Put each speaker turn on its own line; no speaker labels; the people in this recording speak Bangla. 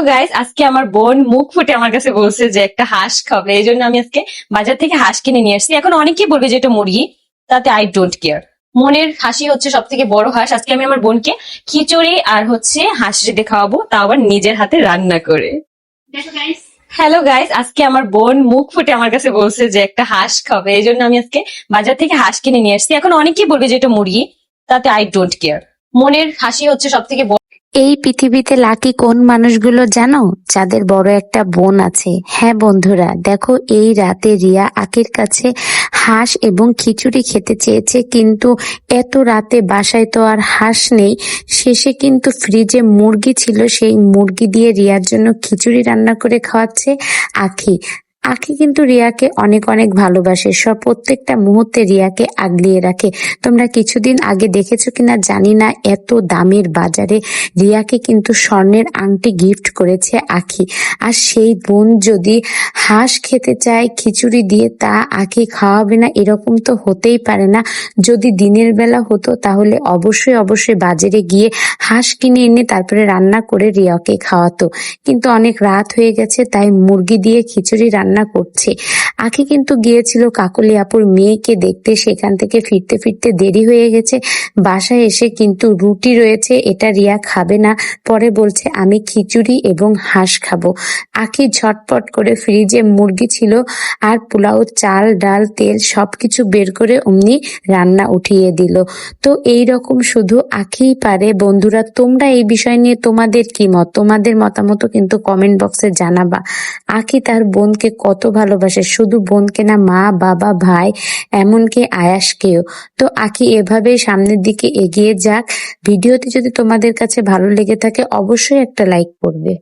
গাইস, আজকে আমার বোন মুখ ফুটে আমার কাছে বলছে যে একটা হাঁস খাবে। এই জন্য আমি আজকে বাজার থেকে হাঁস কিনে নিয়ে আসছি। এখন অনেকেই বলবে যে এটা মুরগি, তাতে আই ডোন্ট কেয়ার। মনের হাসি হচ্ছে সব থেকে বড় হাঁস। আজকে আমি আমার বোনকে খিচুড়ি আর হাঁস রেঁধে খাওয়াবো, তা আবার নিজের হাতে রান্না করে। হ্যালো গাইস, আজকে আমার বোন মুখ ফুটে আমার কাছে বলছে যে একটা হাঁস খাবে। এই জন্য আমি আজকে বাজার থেকে হাঁস কিনে নিয়ে আসছি। এখন অনেকেই বলবে যে এটা মুরগি, তাতে আই ডোন্ট কেয়ার। মনের হাসি হচ্ছে সব থেকে
এই পৃথিবীতে লাকি কোন মানুষগুলো জানো? যাদের বড় একটা বোন আছে। হ্যাঁ বন্ধুরা, দেখো এই রাতে রিয়া আখির কাছে হাঁস এবং খিচুড়ি খেতে চেয়েছে, কিন্তু এত রাতে বাসায় তো আর হাঁস নেই। শেষে কিন্তু ফ্রিজে মুরগি ছিল, সেই মুরগি দিয়ে রিয়ার জন্য খিচুড়ি রান্না করে খাওয়াচ্ছে আখি। আখি কিন্তু রিয়াকে অনেক অনেক ভালোবাসে, প্রত্যেকটা মুহূর্তে রিয়াকে আগলিয়ে রাখে। তোমরা কিছুদিন আগে দেখেছো কিনা জানি না, এত দামের বাজারে রিয়াকে কিন্তু স্বর্ণের আংটি গিফট করেছে আখি। আর সেই বোন যদি হাঁস খেতে চায় খিচুড়ি দিয়ে, তা আখি খাওয়াবে না? এরকম তো হতেই পারে না। যদি দিনের বেলা হতো তাহলে অবশ্যই অবশ্যই বাজারে গিয়ে হাঁস কিনে এনে তারপরে রান্না করে রিয়াকে খাওয়াতো, কিন্তু অনেক রাত হয়ে গেছে তাই মুরগি দিয়ে খিচুড়ি রান্না করছে। আখি কিন্তু গিয়েছিল কাকলি আপুর মেয়েকে দেখতে, সেখান থেকে ফিরতে ফিরতে দেরি হয়ে গেছে। বাসায় এসে কিন্তু রুটি রয়েছে, এটা রিয়া খাবে না। পরে বলছে আমি খিচুড়ি এবং হাঁস খাবো। আখি ঝটপট করে ফ্রিজে মুরগি ছিল আর পোলাও চাল ডাল তেল সবকিছু বের করে অমনি রান্না উঠিয়ে দিল। তো এই রকম শুধু আখিই পারে। বন্ধুরা, তোমরা এই বিষয় নিয়ে তোমাদের কি মত? তোমাদের মতামত কিন্তু কমেন্ট বক্সে জানাবা। আখি তার বোনকে কত ভালোবাসে, শুধু বোনকে না, মা বাবা ভাই এমনকি আয়াসকেও। তো আখি এভাবেই সামনের দিকে এগিয়ে যাক। ভিডিওটি যদি তোমাদের কাছে ভালো লেগে থাকে অবশ্যই একটা লাইক করবে।